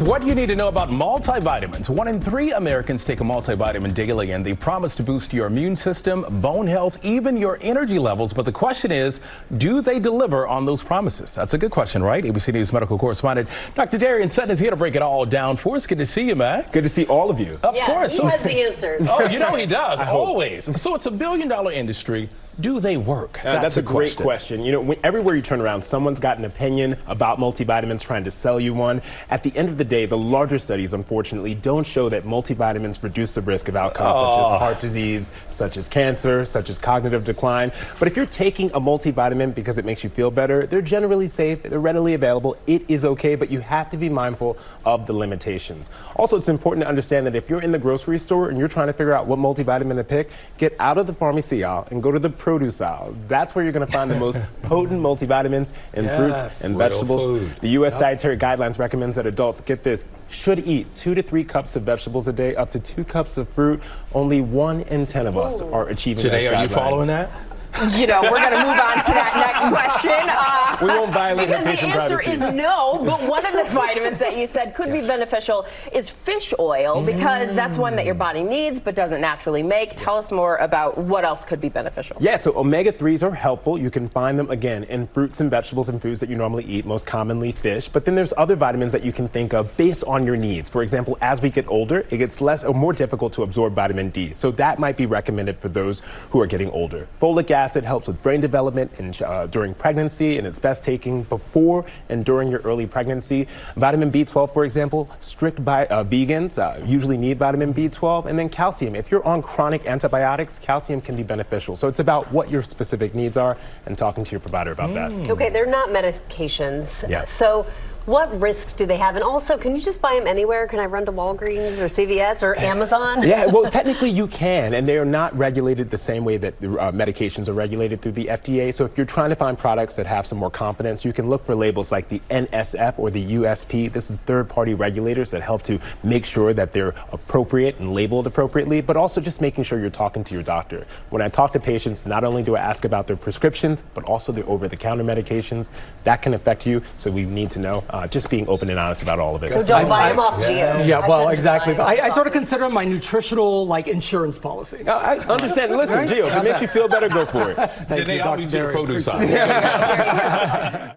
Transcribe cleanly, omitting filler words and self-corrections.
What you need to know about multivitamins. 1 in 3 Americans take a multivitamin daily, and they promise to boost your immune system, bone health, even your energy levels. But the question is, do they deliver on those promises? That's a good question, right? ABC News medical correspondent Dr. Darien Sutton is here to break it all down for us. Good to see you, man. Good to see all of you. Of course. He has the answers. Oh, you know he does, always. So it's a billion-dollar industry. Do they work? That's a great question. You know, everywhere you turn around, someone's got an opinion about multivitamins, trying to sell you one. At the end of the day, the larger studies, unfortunately, don't show that multivitamins reduce the risk of outcomes such as heart disease, such as cancer, such as cognitive decline. But if you're taking a multivitamin because it makes you feel better, they're generally safe, they're readily available. It is okay, but you have to be mindful of the limitations. Also, it's important to understand that if you're in the grocery store and you're trying to figure out what multivitamin to pick, get out of the pharmacy aisle and go to the produce aisle. That's where you're going to find the most potent multivitamins in fruits and vegetables. The U.S. Dietary Guidelines recommends that adults, get this, should eat 2 to 3 cups of vegetables a day, up to 2 cups of fruit. Only 1 in 10 of us are achieving those guidelines. Are you following that? You know, we're going to move on to that next question. We won't violate her patient privacy. Because the answer is no, but one of the vitamins that you said could be beneficial is fish oil, because that's one that your body needs but doesn't naturally make. Tell us more about what else could be beneficial. Yeah, so omega-3s are helpful. You can find them, again, in fruits and vegetables and foods that you normally eat, most commonly fish. But then there's other vitamins that you can think of based on your needs. For example, as we get older, it gets less or more difficult to absorb vitamin D. So that might be recommended for those who are getting older. Folic acid helps with brain development and during pregnancy, and it's best taken before and during your early pregnancy. Vitamin B12, for example, strict vegans usually need vitamin B12, and then calcium. If you're on chronic antibiotics, calcium can be beneficial. So it's about what your specific needs are and talking to your provider about that. Okay, they're not medications. Yeah. So what risks do they have? And also, can you just buy them anywhere? Can I run to Walgreens or CVS or Amazon? Yeah, well, technically you can, and they are not regulated the same way that medications are regulated through the FDA. So if you're trying to find products that have some more confidence, you can look for labels like the NSF or the USP. This is third-party regulators that help to make sure that they're appropriate and labeled appropriately, but also just making sure you're talking to your doctor. When I talk to patients, not only do I ask about their prescriptions, but also their over-the-counter medications. That can affect you, so we need to know. Just being open and honest about all of it. So don't buy them off Geo. Yeah, well, exactly. But I sort of consider them my nutritional, insurance policy. I understand. Listen, Geo, if it makes you feel better, go for it. Thank you, Dr. Darien.